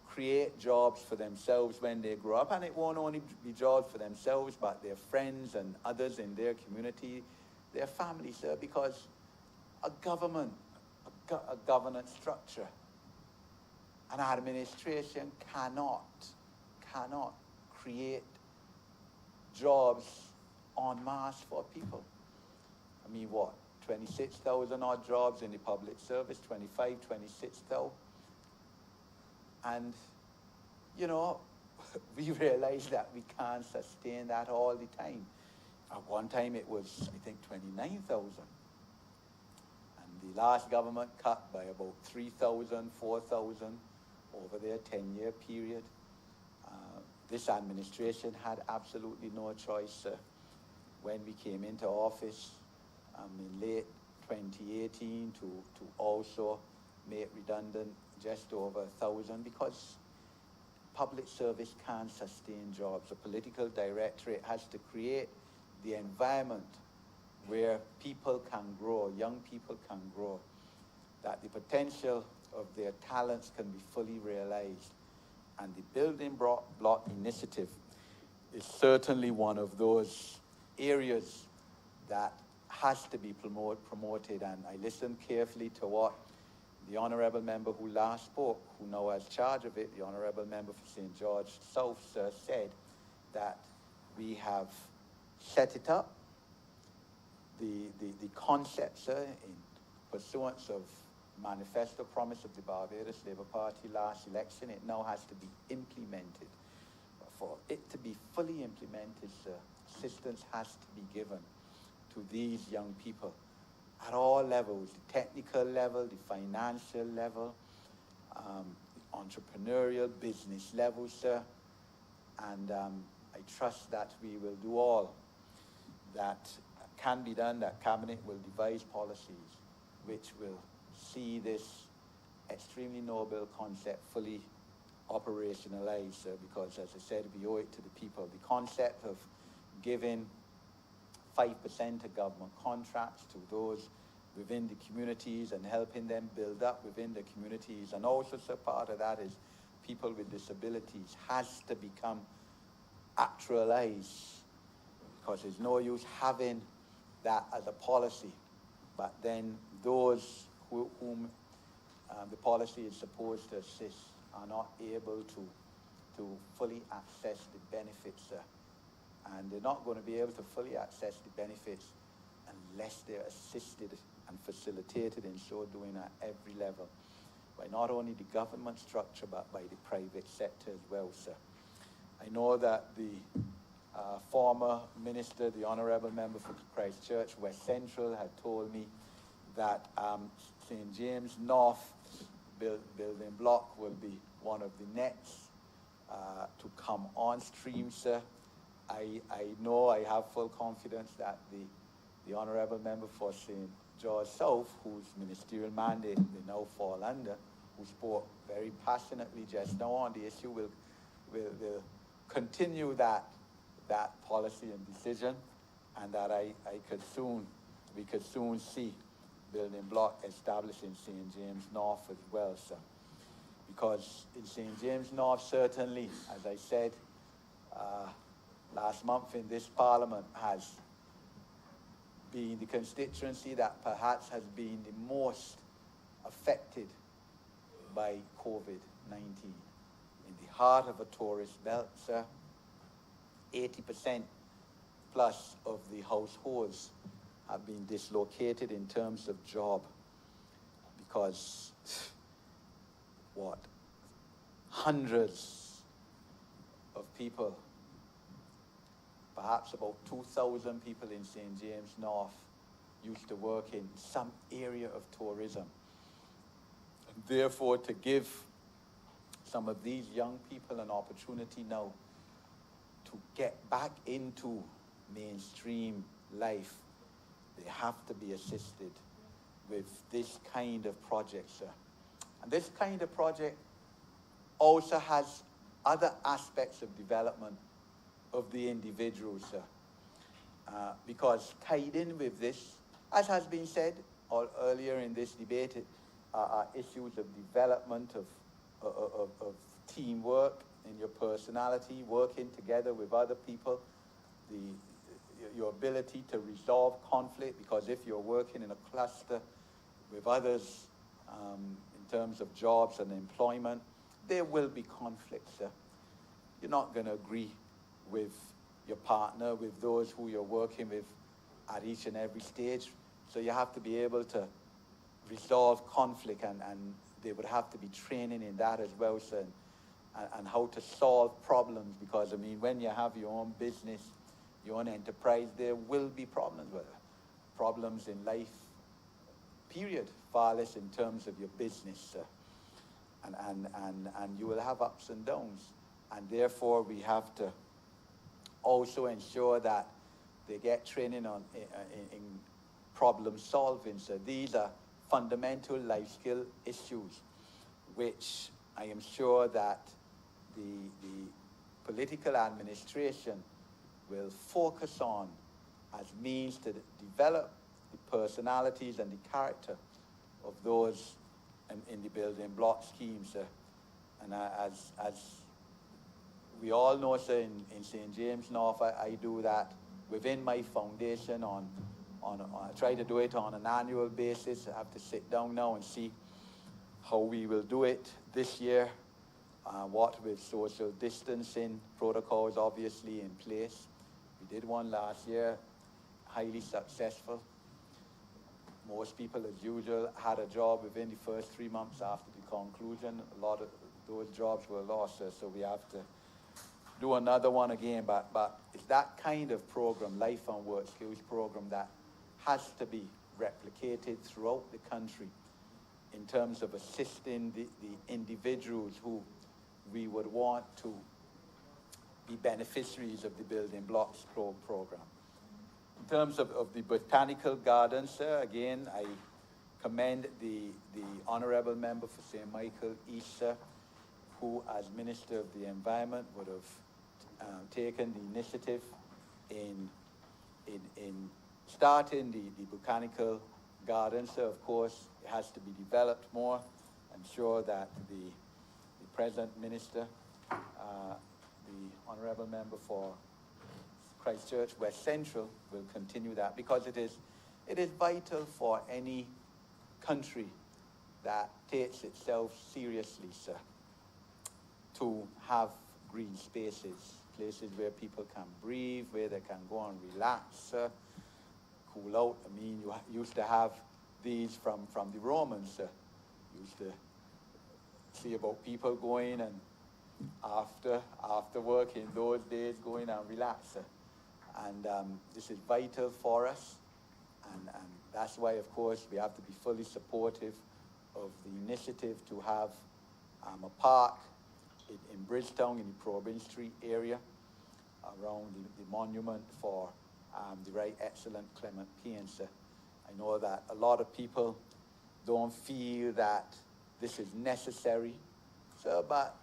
create jobs for themselves when they grow up. And it won't only be jobs for themselves, but their friends and others in their community, their families, sir, because a government, a governance structure, an administration cannot create jobs en masse for people. I mean, what, 26,000 odd jobs in the public service, 26,000. And, you know, we realize that we can't sustain that all the time. At one time it was, I think, 29,000. And the last government cut by about 3,000, 4,000 over their 10-year period. This administration had absolutely no choice when we came into office in late 2018 to also make redundant just over 1,000, because public service can't sustain jobs. The political directorate has to create the environment where people can grow, young people can grow, that the potential of their talents can be fully realized. And the Building Block Initiative is certainly one of those areas that has to be promoted. And I listened carefully to what the Honourable Member who last spoke, who now has charge of it, the Honourable Member for St. George South, sir, said that we have set it up, the concept, sir, in pursuance of manifesto promise of the Barbados Labour Party last election. It now has to be implemented. But for it to be fully implemented, sir, assistance has to be given to these young people at all levels, the technical level, the financial level, the entrepreneurial business level, sir. And I trust that we will do all that can be done, that Cabinet will devise policies which will see this extremely noble concept fully operationalized, because as I said, we owe it to the people. The concept of giving 5% of government contracts to those within the communities and helping them build up within the communities, and also, so part of that is people with disabilities, has to become actualized, because there's no use having that as a policy, but then those whom the policy is supposed to assist are not able to fully access the benefits, and they're not going to be able to fully access the benefits unless they're assisted and facilitated in so doing at every level, by not only the government structure but by the private sector as well, sir. I know that the former minister, the Honourable Member for Christchurch West Central, had told me that St. James North building block will be one of the next to come on stream, sir. I know, I have full confidence that the Honourable Member for St. George South, whose ministerial mandate they now fall under, who spoke very passionately just now on the issue, will continue that policy and decision, and that we could soon see building block established in St. James North as well, sir. Because in St. James North, certainly, as I said last month in this Parliament, has been the constituency that perhaps has been the most affected by COVID-19. In the heart of a tourist belt, sir, 80% plus of the households have been dislocated in terms of job because, hundreds of people, perhaps about 2,000 people in St. James North used to work in some area of tourism. And therefore, to give some of these young people an opportunity now to get back into mainstream life, they have to be assisted with this kind of project, sir. And this kind of project also has other aspects of development of the individual, sir. Because tied in with this, as has been said earlier in this debate, are issues of development, of teamwork in your personality, working together with other people, your ability to resolve conflict, because if you're working in a cluster with others in terms of jobs and employment, there will be conflicts, sir. You're not going to agree with your partner, with those who you're working with at each and every stage. So you have to be able to resolve conflict, and there would have to be training in that as well, sir, and how to solve problems, because, I mean, when you have your own business, your own enterprise, there will be problems with it. Problems in life, period, far less in terms of your business, sir. And you will have ups and downs. And therefore, we have to also ensure that they get training in problem solving. So these are fundamental life skill issues, which I am sure that the political administration will focus on as means to develop the personalities and the character of those in the building block schemes. And as we all know, sir, in St. James North, I do that within my foundation I try to do it on an annual basis. I have to sit down now and see how we will do it this year, what with social distancing protocols obviously in place. We did one last year, highly successful. Most people, as usual, had a job within the first 3 months after the conclusion. A lot of those jobs were lost, so we have to do another one again. But it's that kind of program, life and work skills program, that has to be replicated throughout the country in terms of assisting the individuals who we would want to be beneficiaries of the Building Blocks program. In terms of the botanical gardens, sir, again, I commend the Honourable Member for St. Michael East, sir, who, as Minister of the Environment, would have taken the initiative in starting the botanical gardens. So, of course, it has to be developed more. I'm sure that the present Minister, the Honourable Member for Christchurch West Central, will continue that, because it is vital for any country that takes itself seriously, sir, to have green spaces, places where people can breathe, where they can go and relax, cool out. I mean, you used to have these from the Romans, sir. Used to see about people going and after work in those days, going and relax, sir. And this is vital for us, and that's why, of course, we have to be fully supportive of the initiative to have a park in Bridgetown, in the Probin Street area, around the monument for the Right Excellent Clement Payne, sir. I know that a lot of people don't feel that this is necessary. So, but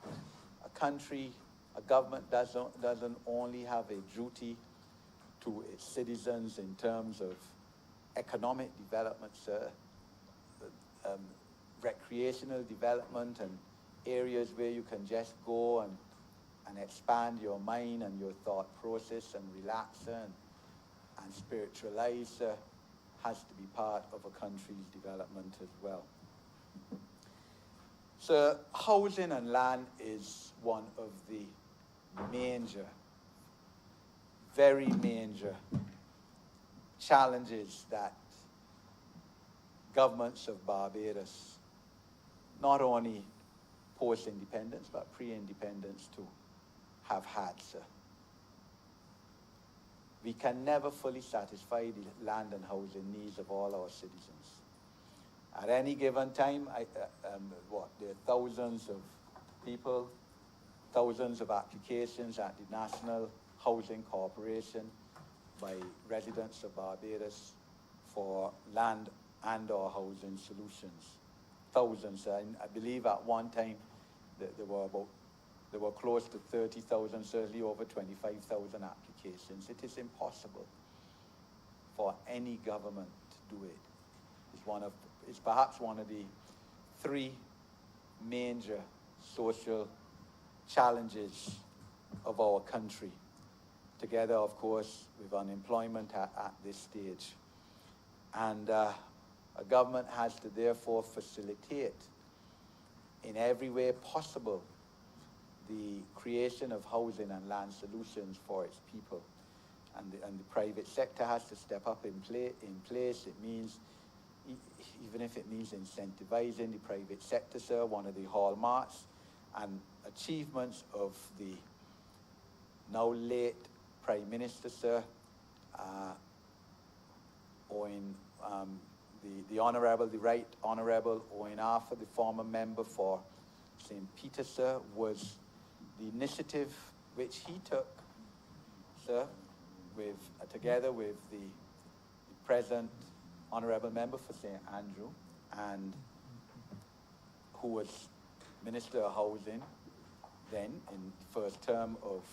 a country, a government doesn't only have a duty to its citizens in terms of economic development, sir, recreational development and areas where you can just go and expand your mind and your thought process and relax and spiritualize has to be part of a country's development as well. So housing and land is one of the very major challenges that governments of Barbados, not only post-independence, but pre-independence too, have had, sir. We can never fully satisfy the land and housing needs of all our citizens. At any given time, there are thousands of people, thousands of applications at the National Housing Corporation by residents of Barbados for land and or housing solutions. Thousands. I believe at one time there were close to 30,000, certainly over 25,000 applications. It is impossible for any government to do it. It's perhaps one of the three major social challenges of our country, together, of course, with unemployment at this stage. And a government has to therefore facilitate in every way possible the creation of housing and land solutions for its people. And the private sector has to step up in place. It means, even if it means incentivizing the private sector, sir, one of the hallmarks and achievements of the now late Prime Minister, sir, the Right Honorable Owen Arthur, the former member for St. Peter, sir, was the initiative which he took, sir, together with the present Honorable Member for St. Andrew, and who was Minister of Housing then in the first term of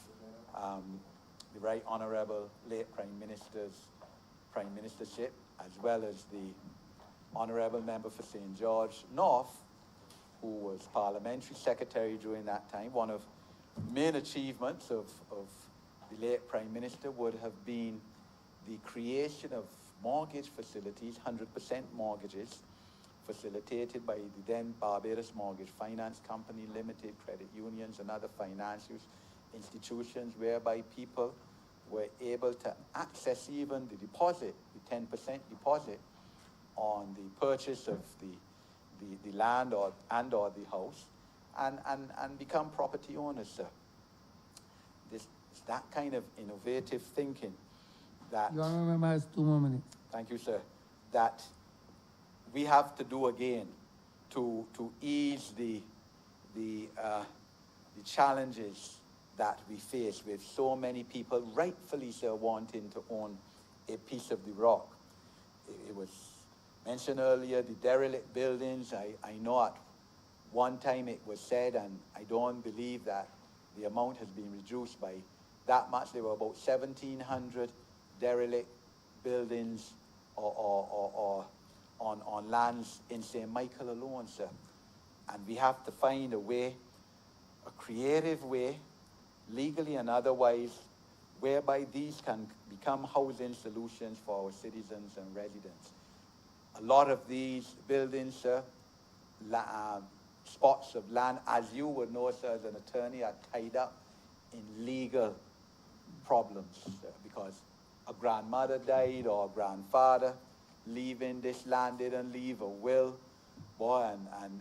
the Right Honorable late Prime Minister's Prime Ministership, as well as the Honorable Member for St. George North, who was Parliamentary Secretary during that time. One of the main achievements of the late Prime Minister would have been the creation of mortgage facilities, 100% mortgages, facilitated by the then Barbados Mortgage Finance Company Limited, credit unions and other financial institutions, whereby people were able to access even the deposit, the 10% deposit on the purchase of the land or the house, and become property owners, sir. It's that kind of innovative thinking that... Your Honourable Member has 2 more minutes. Thank you, sir. That we have to do again to ease the challenges that we face with so many people rightfully, sir, wanting to own a piece of the rock. It was mentioned earlier, the derelict buildings. I know at one time it was said, and I don't believe that the amount has been reduced by that much. There were about 1,700 derelict buildings or on lands in St. Michael alone, sir. And we have to find a way, a creative way, legally and otherwise, whereby these can become housing solutions for our citizens and residents. A lot of these buildings, sir, spots of land, as you would know, sir, as an attorney, are tied up in legal problems, sir, because a grandmother died or a grandfather leaving this land, didn't leave a will, boy, and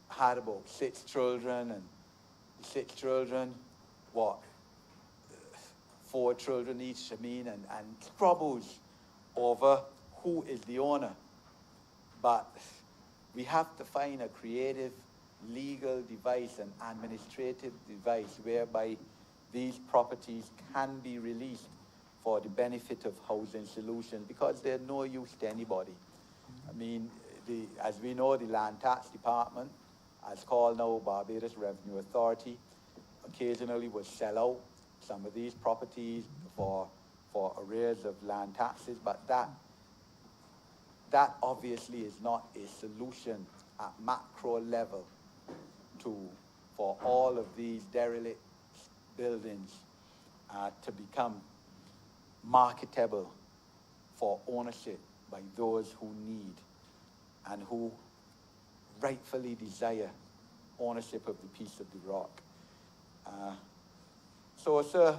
had about 6 children, and 6 children, 4 children each, and troubles over who is the owner. But we have to find a creative legal device, an administrative device, whereby these properties can be released for the benefit of housing solutions because they're no use to anybody. I mean, as we know, the Land Tax Department, as called now Barbados Revenue Authority, occasionally will sell out some of these properties for arrears of land taxes, but that obviously is not a solution at macro level for all of these derelict buildings to become marketable for ownership by those who need and who rightfully desire ownership of the piece of the rock. So, sir,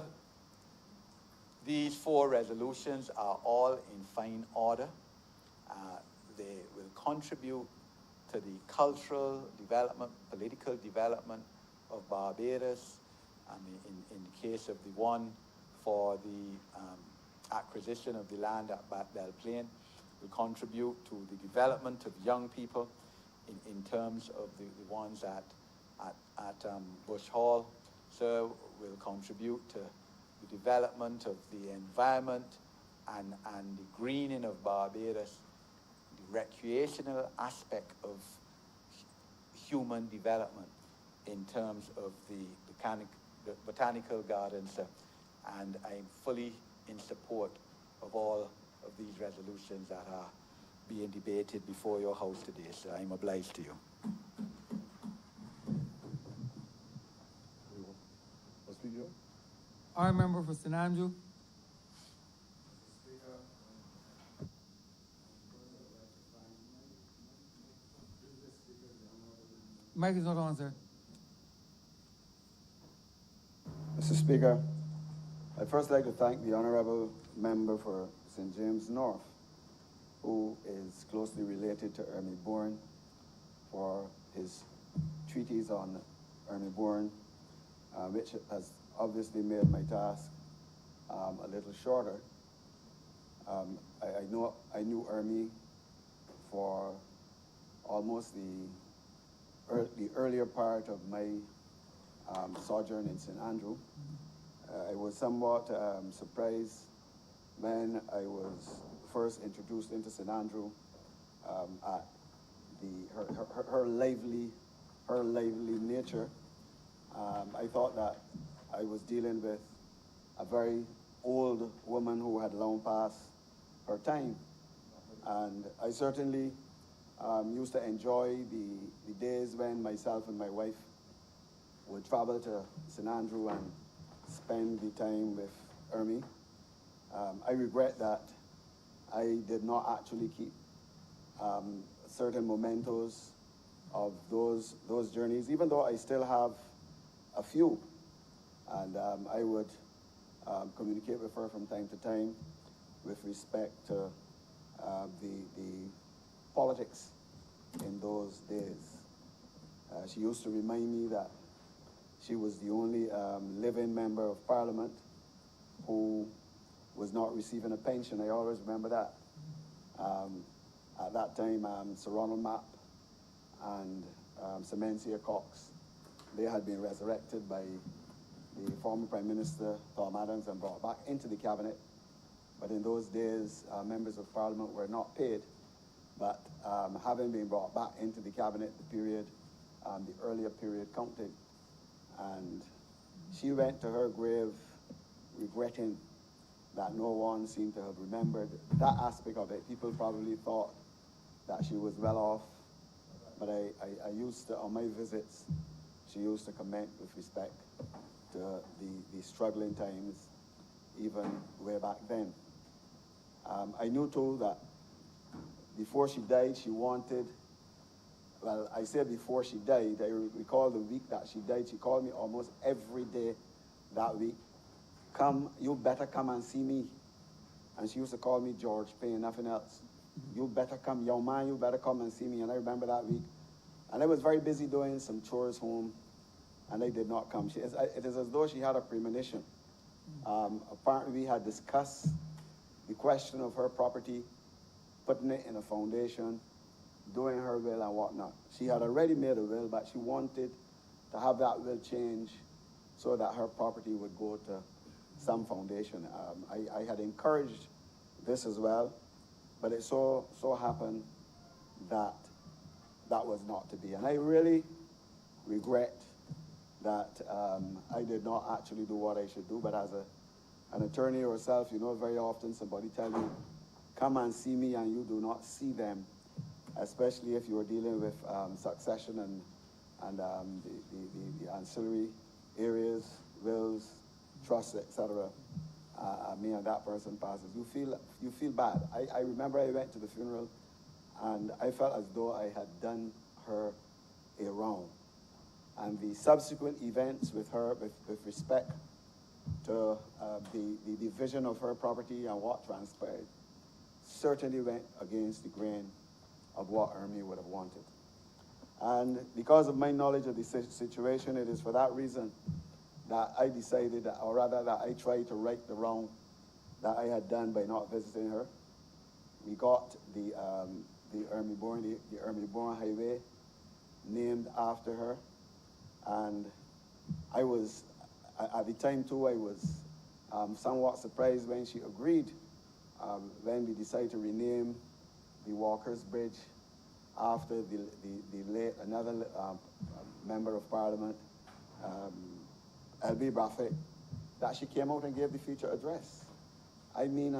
these 4 resolutions are all in fine order. They will contribute to the cultural development, political development of Barbados. I mean, in the case of the one for the acquisition of the land at Belle Plaine, will contribute to the development of young people in terms of the ones at Bush Hall. So will contribute to the development of the environment and the greening of Barbados, the recreational aspect of human development in terms of the botanical gardens, and I'm fully in support of all of these resolutions that are being debated before your house today, so I'm obliged to you. Honorary member for St. Andrew. Mic is not on, sir. Mr. Speaker, I'd first like to thank the Honourable Member for St. James North, who is closely related to Ermy Bourne, for his treatise on Ermy Bourne, which has obviously made my task a little shorter. I knew Ermy for almost the earlier part of my sojourn in St. Andrew. I was somewhat surprised when I was first introduced into St. Andrew at her lively nature. I thought that I was dealing with a very old woman who had long past her time, and I certainly used to enjoy the days when myself and my wife would travel to St. Andrew and spend the time with Ermy. I regret that I did not actually keep certain mementos of those journeys, even though I still have a few. And I would communicate with her from time to time with respect to the politics in those days. She used to remind me that she was the only living member of Parliament who was not receiving a pension. I always remember that. At that time, Sir Ronald Mapp and Sir Mencia Cox, they had been resurrected by the former Prime Minister, Tom Adams, and brought back into the cabinet. But in those days, members of Parliament were not paid. But having been brought back into the cabinet, the earlier period counted. And she went to her grave regretting that no one seemed to have remembered that aspect of it. People probably thought that she was well off, but I used to, on my visits, she used to comment with respect to the struggling times, even way back then. I knew too that before she died, she wanted, well, I say before she died, I recall the week that she died, she called me almost every day that week. Come, you better come and see me. And she used to call me George Payne, nothing else. You better come, young man, you better come and see me. And I remember that week. And I was very busy doing some chores home, and I did not come. It is as though she had a premonition. Apparently we had discussed the question of her property, putting it in a foundation, doing her will and whatnot. She had already made a will, but she wanted to have that will change so that her property would go to some foundation. I had encouraged this as well, but it so happened that that was not to be. And I really regret that I did not actually do what I should do, but as an attorney yourself, you know, very often somebody tell you, come and see me, and you do not see them, especially if you're dealing with succession and the ancillary areas, wills, trusts, etc. Me and that person passes. You feel bad. I remember I went to the funeral, and I felt as though I had done her a wrong. And the subsequent events with her, with respect to the division of her property and what transpired, certainly went against the grain of what Ermi would have wanted. And because of my knowledge of the situation, it is for that reason that I decided, or rather that I tried to right the wrong that I had done by not visiting her. We got the Ermi Bourne Highway named after her, and I was, at the time too, I was somewhat surprised when she agreed, when we decided to rename the Walker's Bridge after the late, another member of Parliament, L.B. Brathwaite, that she came out and gave the feature address. I mean,